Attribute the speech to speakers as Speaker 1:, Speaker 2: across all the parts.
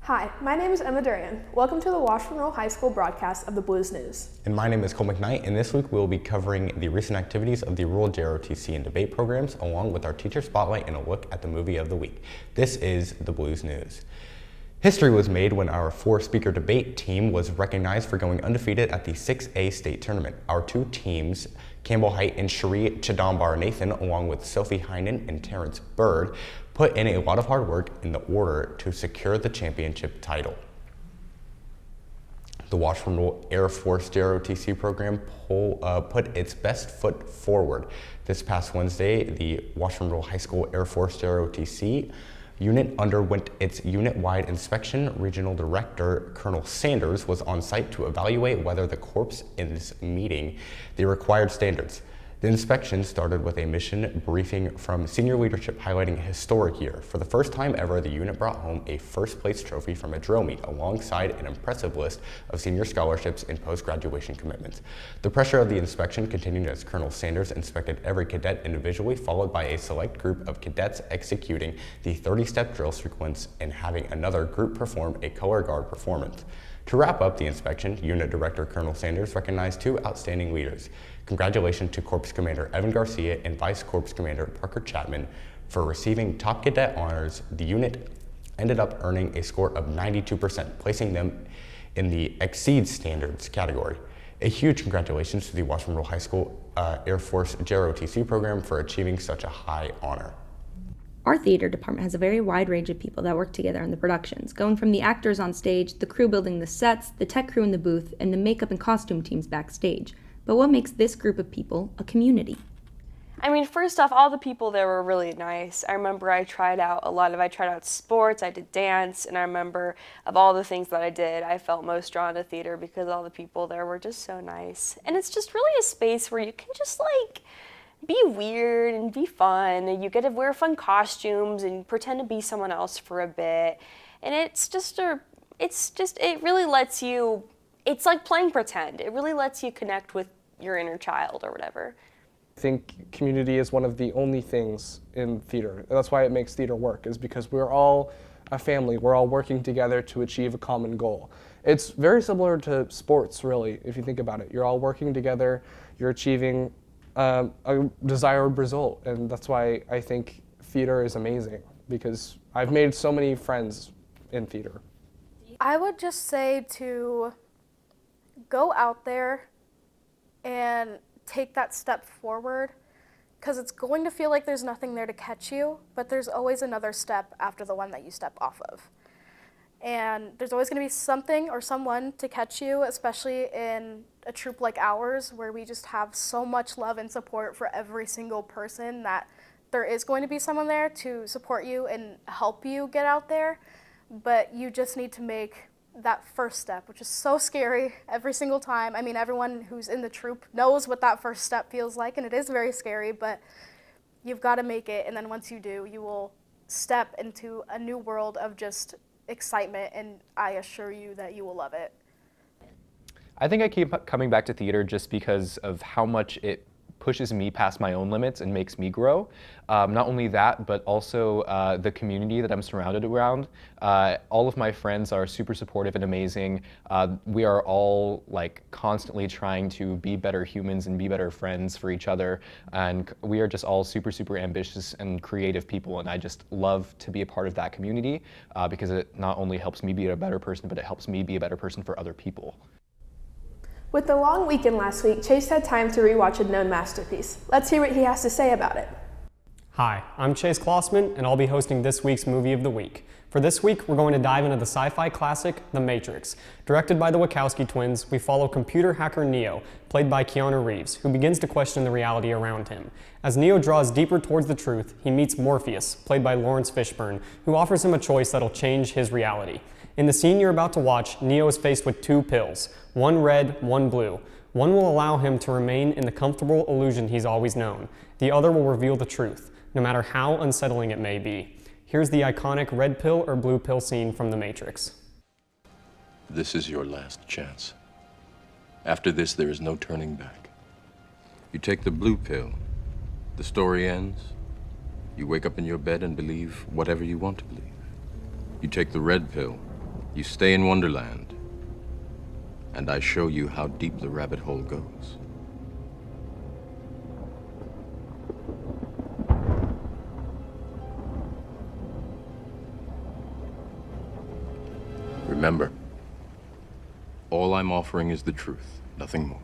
Speaker 1: Hi, my name is Emma Durian. Welcome to the Washburn Rural High School broadcast of the Blues News.
Speaker 2: And my name is Cole McKnight, and this week we'll be covering the recent activities of the Rural JROTC and debate programs, along with our teacher spotlight and a look at the movie of the week. This is the Blues News. History was made when our four-speaker debate team was recognized for going undefeated at the 6A state tournament. Our two teams, Campbell Height and Cherie Chidambar Nathan, along with Sophie Heinen and Terrence Bird, put in a lot of hard work in the order to secure the championship title. The Washburn Rural Air Force JROTC program put its best foot forward. This past Wednesday, the Washburn Rural High School Air Force JROTC unit underwent its unit-wide inspection. Regional Director Colonel Sanders was on site to evaluate whether the corps is meeting the required standards. The inspection started with a mission briefing from senior leadership highlighting a historic year. For the first time ever, the unit brought home a first-place trophy from a drill meet alongside an impressive list of senior scholarships and post-graduation commitments. The pressure of the inspection continued as Colonel Sanders inspected every cadet individually, followed by a select group of cadets executing the 30-step drill sequence and having another group perform a color guard performance. To wrap up the inspection, Unit Director Colonel Sanders recognized two outstanding leaders. Congratulations to Corps Commander Evan Garcia and Vice Corps Commander Parker Chapman for receiving top cadet honors. The unit ended up earning a score of 92%, placing them in the Exceed Standards category. A huge congratulations to the Washburn Rural High School Air Force JROTC program for achieving such a high honor.
Speaker 3: Our theater department has a very wide range of people that work together in the productions, going from the actors on stage, the crew building the sets, the tech crew in the booth, and the makeup and costume teams backstage. But what makes this group of people a community?
Speaker 4: I mean, first off, all the people there were really nice. I remember I tried out sports, I did dance, and I remember of all the things that I did, I felt most drawn to theater because all the people there were just so nice. And it's just really a space where you can just be weird and be fun, and you get to wear fun costumes and pretend to be someone else for a bit. And it really lets you, it's like playing pretend. It really lets you connect with your inner child or whatever.
Speaker 5: I think community is one of the only things in theater. That's why it makes theater work, is because we're all a family. We're all working together to achieve a common goal. It's very similar to sports, really, if you think about it. You're all working together, you're achieving a desired result, and that's why I think theater is amazing, because I've made so many friends in theater.
Speaker 6: I would just say to go out there and take that step forward, because it's going to feel like there's nothing there to catch you, but there's always another step after the one that you step off of. And there's always going to be something or someone to catch you, especially in a troop like ours, where we just have so much love and support for every single person, that there is going to be someone there to support you and help you get out there. But you just need to make that first step, which is so scary every single time. I mean, everyone who's in the troop knows what that first step feels like, and it is very scary, but you've got to make it. And then once you do, you will step into a new world of just excitement, and I assure you that you will love it.
Speaker 7: I think I keep coming back to theater just because of how much it pushes me past my own limits and makes me grow. Not only that, but also the community that I'm surrounded around. All of my friends are super supportive and amazing. We are all constantly trying to be better humans and be better friends for each other. And we are just all super, super ambitious and creative people. And I just love to be a part of that community because it not only helps me be a better person, but it helps me be a better person for other people.
Speaker 1: With the long weekend last week, Chase had time to rewatch a known masterpiece. Let's hear what he has to say about it.
Speaker 8: Hi, I'm Chase Klossman, and I'll be hosting this week's Movie of the Week. For this week, we're going to dive into the sci-fi classic, The Matrix. Directed by the Wachowski twins, we follow computer hacker Neo, played by Keanu Reeves, who begins to question the reality around him. As Neo draws deeper towards the truth, he meets Morpheus, played by Lawrence Fishburne, who offers him a choice that'll change his reality. In the scene you're about to watch, Neo is faced with two pills, one red, one blue. One will allow him to remain in the comfortable illusion he's always known. The other will reveal the truth, no matter how unsettling it may be. Here's the iconic red pill or blue pill scene from The Matrix.
Speaker 9: This is your last chance. After this, there is no turning back. You take the blue pill, the story ends. You wake up in your bed and believe whatever you want to believe. You take the red pill, You stay in Wonderland, and I show you how deep the rabbit hole goes. Remember, all I'm offering is the truth, nothing more.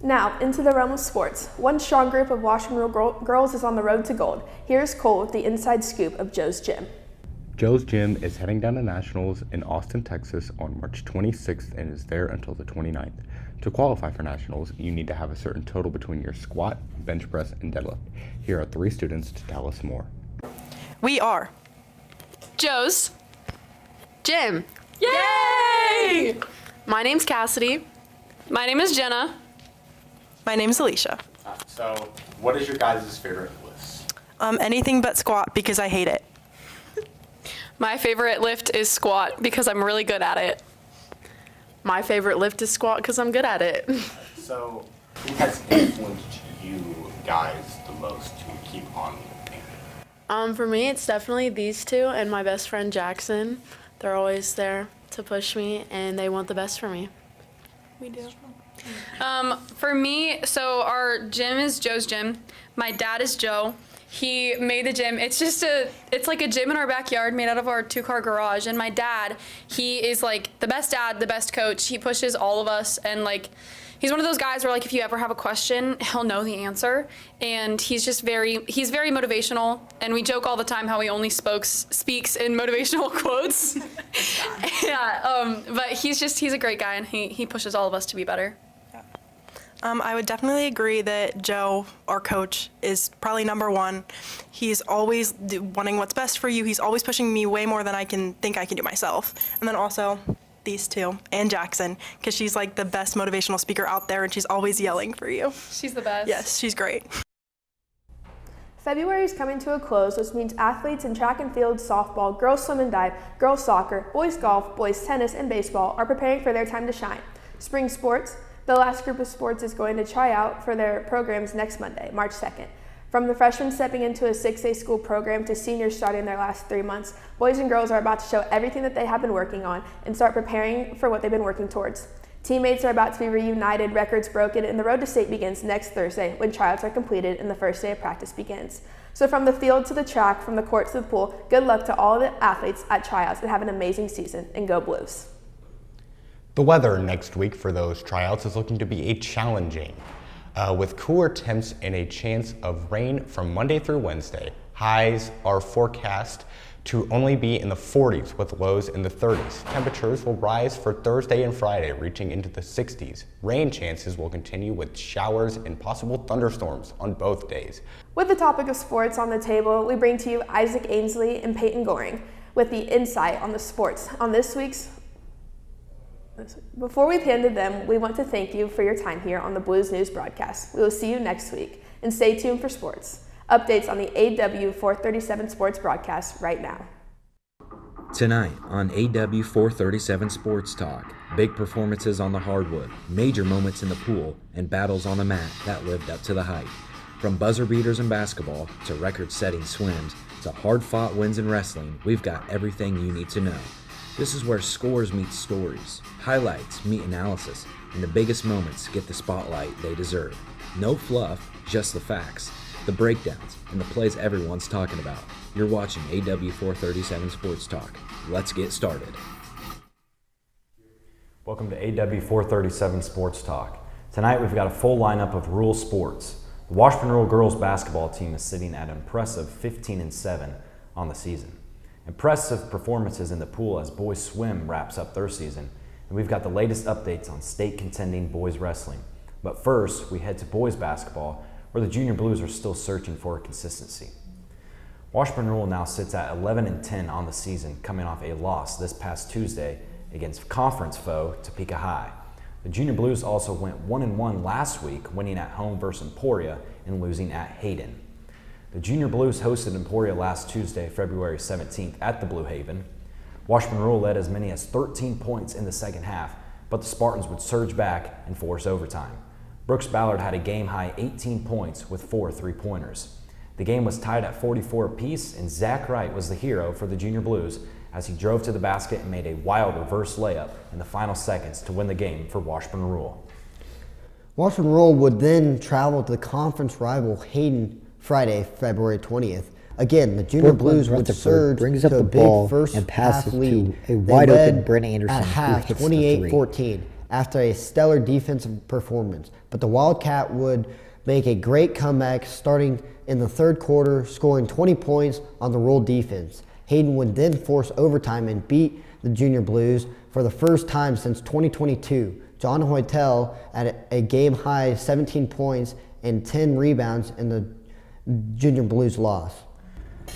Speaker 1: Now, into the realm of sports. One strong group of Washburn Rural girls is on the road to gold. Here's Cole with the inside scoop of Joe's Gym.
Speaker 2: Joe's Gym is heading down to Nationals in Austin, Texas on March 26th and is there until the 29th. To qualify for Nationals, you need to have a certain total between your squat, bench press, and deadlift. Here are 3 students to tell us more.
Speaker 10: We are
Speaker 11: Joe's Gym. Yay! My name's Cassidy. My name is Jenna.
Speaker 10: My name's Alicia.
Speaker 2: So, what is your guys' favorite lifts?
Speaker 10: Anything but squat because I hate it.
Speaker 11: My favorite lift is squat because I'm really good at it. My favorite lift is squat because I'm good at it.
Speaker 2: So, who has influenced you guys the most to keep on lifting?
Speaker 11: For me, it's definitely these two and my best friend Jackson. They're always there to push me and they want the best for me. We do. For me, so our gym is Joe's Gym. My dad is Joe. He made the gym. It's like a gym in our backyard made out of our 2-car garage. And my dad, he is like the best dad, the best coach. He pushes all of us. And like, he's one of those guys where like, if you ever have a question, he'll know the answer. And he's very motivational. And we joke all the time how he only speaks in motivational quotes. Yeah, but he's a great guy and he pushes all of us to be better.
Speaker 10: I would definitely agree that Joe, our coach, is probably number one. He's always wanting what's best for you. He's always pushing me way more than I can think I can do myself. And then also these two and Jackson, because she's like the best motivational speaker out there and she's always yelling for you.
Speaker 11: She's the best.
Speaker 10: Yes, she's great.
Speaker 1: February is coming to a close, which means athletes in track and field, softball, girls swim and dive, girls soccer, boys golf, boys tennis, and baseball are preparing for their time to shine. Spring sports, the last group of sports is going to try out for their programs next Monday, March 2nd. From the freshmen stepping into a 6A school program to seniors starting their last 3 months, boys and girls are about to show everything that they have been working on and start preparing for what they've been working towards. Teammates are about to be reunited, records broken, and the road to state begins next Thursday when tryouts are completed and the first day of practice begins. So from the field to the track, from the court to the pool, good luck to all the athletes at tryouts and have an amazing season, and go Blues.
Speaker 2: The weather next week for those tryouts is looking to be challenging, with cooler temps and a chance of rain from Monday through Wednesday. Highs are forecast to only be in the 40s with lows in the 30s. Temperatures will rise for Thursday and Friday, reaching into the 60s. Rain chances will continue with showers and possible thunderstorms on both days.
Speaker 1: With the topic of sports on the table, we bring to you Isaac Ainsley and Peyton Goring with the insight on the sports on this week's. Before we hand to them, we want to thank you for your time here on the Blues News broadcast. We will see you next week, and stay tuned for sports. Updates on the AW 437 Sports broadcast right now.
Speaker 12: Tonight on AW 437 Sports Talk, big performances on the hardwood, major moments in the pool, and battles on the mat that lived up to the hype. From buzzer beaters in basketball to record-setting swims to hard-fought wins in wrestling, we've got everything you need to know. This is where scores meet stories, highlights meet analysis, and the biggest moments get the spotlight they deserve. No fluff, just the facts, the breakdowns, and the plays everyone's talking about. You're watching AW 437 Sports Talk. Let's get started.
Speaker 13: Welcome to AW 437 Sports Talk. Tonight we've got a full lineup of rural sports. The Washburn Rural girls basketball team is sitting at an impressive 15-7 on the season. Impressive performances in the pool as boys swim wraps up their season, and we've got the latest updates on state contending boys wrestling. But first, we head to boys basketball, where the Junior Blues are still searching for consistency. Washburn Rural now sits at 11-10 on the season, coming off a loss this past Tuesday against conference foe Topeka High. The Junior Blues also went 1-1 last week, winning at home versus Emporia and losing at Hayden. The Junior Blues hosted Emporia last Tuesday, February 17th at the Blue Haven. Washburn Rural led as many as 13 points in the second half, but the Spartans would surge back and force overtime. Brooks Ballard had a game-high 18 points with 4 3-pointers. The game was tied at 44 apiece, and Zach Wright was the hero for the Junior Blues as he drove to the basket and made a wild reverse layup in the final seconds to win the game for Washburn Rural.
Speaker 14: Washburn Rural would then travel to the conference rival Hayden Friday, February 20th. Again, the Junior Blues would surge
Speaker 15: brings up
Speaker 14: to
Speaker 15: the
Speaker 14: a big
Speaker 15: ball
Speaker 14: first
Speaker 15: and
Speaker 14: half
Speaker 15: passes
Speaker 14: lead.
Speaker 15: to a
Speaker 14: They
Speaker 15: wide
Speaker 14: led
Speaker 15: open Brent Anderson
Speaker 14: at
Speaker 15: who
Speaker 14: half,
Speaker 15: hits the three.
Speaker 14: 28-14, after a stellar defensive performance. But the Wildcat would make a great comeback starting in the third quarter, scoring 20 points on the Rural defense. Hayden would then force overtime and beat the Junior Blues for the first time since 2022. John Hoytel at a game-high 17 points and 10 rebounds in the Junior Blues loss.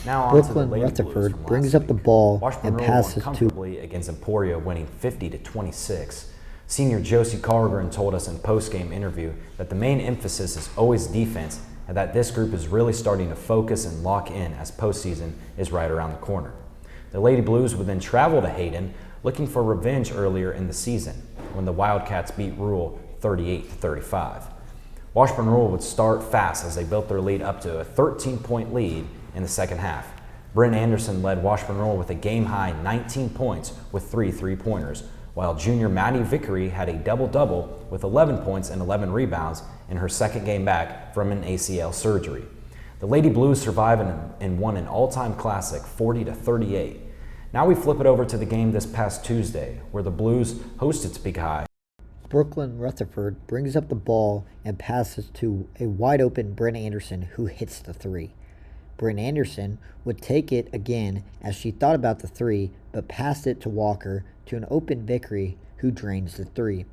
Speaker 13: Now on
Speaker 15: Brooklyn
Speaker 13: to the Lady
Speaker 15: Rutherford
Speaker 13: Blues
Speaker 15: brings up the ball
Speaker 13: Washburn
Speaker 15: and
Speaker 13: Rural
Speaker 15: passes
Speaker 13: won
Speaker 15: to
Speaker 13: comfortably against Emporia, winning 50-26. Senior Josie Cargren told us in post-game interview that the main emphasis is always defense and that this group is really starting to focus and lock in as postseason is right around the corner. The Lady Blues would then travel to Hayden looking for revenge earlier in the season when the Wildcats beat Rural 38-35. Washburn Rural would start fast as they built their lead up to a 13-point lead in the second half. Brent Anderson led Washburn Rural with a game-high 19 points with 3 3-pointers, while junior Maddie Vickery had a double-double with 11 points and 11 rebounds in her second game back from an ACL surgery. The Lady Blues survived and won an all-time classic 40-38. Now we flip it over to the game this past Tuesday, where the Blues hosted Topeka High.
Speaker 15: Brooklyn Rutherford brings up the ball and passes to a wide open Brent Anderson who hits the three. Brent Anderson would take it again as she thought about the three, but passed it to Walker to an open Vickery who drains the three.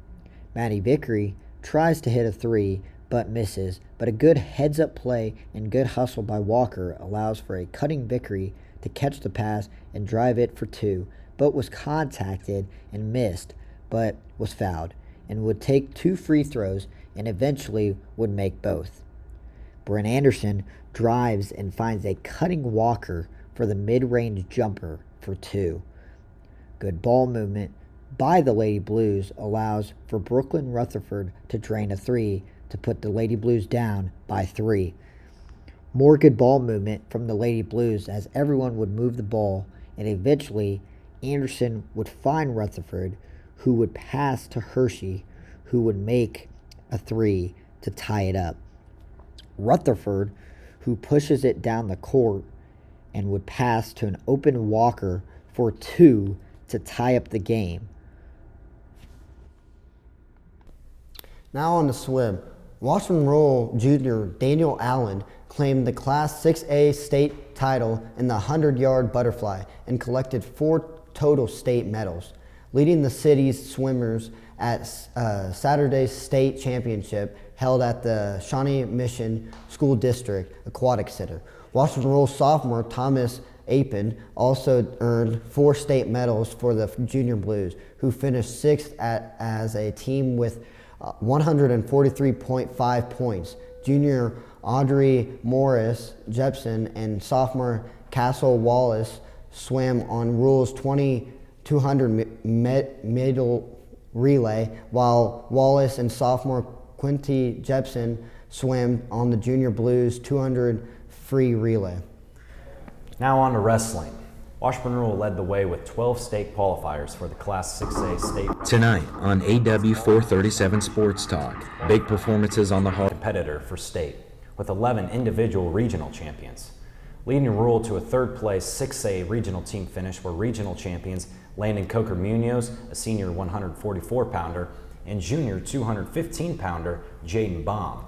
Speaker 15: Maddie Vickery tries to hit a three but misses, but a good heads-up play and good hustle by Walker allows for a cutting Vickery to catch the pass and drive it for two, but was contacted and missed, but was fouled, and would take 2 free throws and eventually would make both. Brent Anderson drives and finds a cutting Walker for the mid-range jumper for 2. Good ball movement by the Lady Blues allows for Brooklyn Rutherford to drain a 3 to put the Lady Blues down by 3. More good ball movement from the Lady Blues as everyone would move the ball, and eventually Anderson would find Rutherford, who would pass to Hershey, who would make a 3 to tie it up. Rutherford, who pushes it down the court and would pass to an open Walker for 2 to tie up the game.
Speaker 14: Now on the swim. Washburn Rural junior Daniel Allen claimed the Class 6A state title in the 100-yard butterfly and collected 4 total state medals, leading the city's swimmers at Saturday's state championship held at the Shawnee Mission School District Aquatic Center. Washburn Rural sophomore Thomas Apin also earned 4 state medals for the Junior Blues, who finished 6th as a team with 143.5 points. Junior Audrey Morris Jepson and sophomore Castle Wallace swam on Rule's 200 medal relay, while Wallace and sophomore Quinty Jepson swam on the Junior Blues 200 free relay.
Speaker 13: Now on to wrestling. Washburn Rural led the way with 12 state qualifiers for the Class 6A state.
Speaker 12: Tonight on AW 437 Sports Talk, big performances on the hard
Speaker 13: Competitor for state, with 11 individual regional champions. Leading Rural to a third-place 6A regional team finish were regional champions Landon Coker Munoz, a senior 144-pounder, and junior 215-pounder Jaden Baum.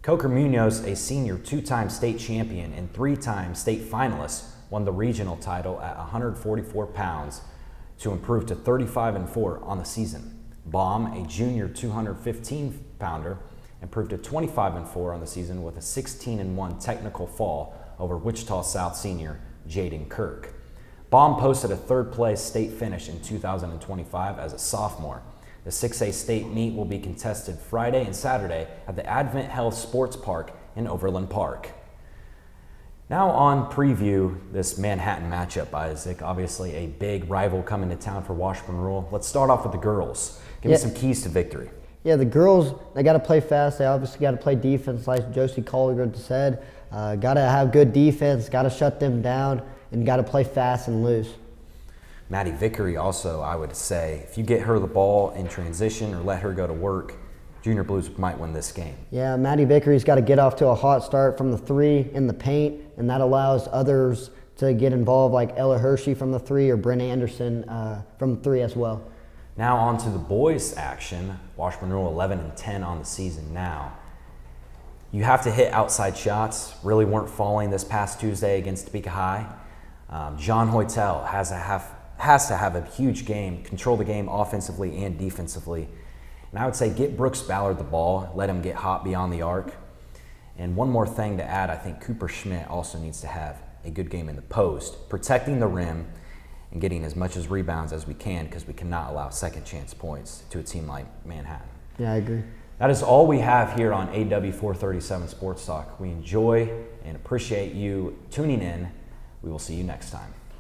Speaker 13: Coker Munoz, a senior 2-time state champion and 3-time state finalist, won the regional title at 144 pounds to improve to 35-4 on the season. Baum, a junior 215-pounder, improved to 25-4 on the season with a 16-1 technical fall over Wichita South senior Jaden Kirk. Baum posted a third-place state finish in 2025 as a sophomore. The 6A state meet will be contested Friday and Saturday at the Advent Health Sports Park in Overland Park. Now on preview this Manhattan matchup, Isaac. Obviously a big rival coming to town for Washburn Rural. Let's start off with the girls. Give me some keys to victory.
Speaker 14: Yeah, the girls, they got to play fast. They obviously got to play defense, like Josie Collier said. Got to have good defense, got to shut them down, and got to play fast and loose.
Speaker 13: Maddie Vickery also, I would say, if you get her the ball in transition or let her go to work, Junior Blues might win this game.
Speaker 14: Yeah, Maddie Vickery's got to get off to a hot start from the 3 in the paint, and that allows others to get involved, like Ella Hershey from the 3 or Bryn Anderson from the 3 as well.
Speaker 13: Now on to the boys' action. Washburn Rural 11-10 on the season now. You have to hit outside shots. Really weren't falling this past Tuesday against Topeka High. John Hoytel has to have a huge game, control the game offensively and defensively. And I would say get Brooks Ballard the ball, let him get hot beyond the arc. And one more thing to add, I think Cooper Schmidt also needs to have a good game in the post, protecting the rim and getting as much as rebounds as we can, because we cannot allow second chance points to a team like Manhattan.
Speaker 14: Yeah, I agree.
Speaker 13: That is all we have here on AW 437 Sports Talk. We enjoy and appreciate you tuning in. We will see you next time.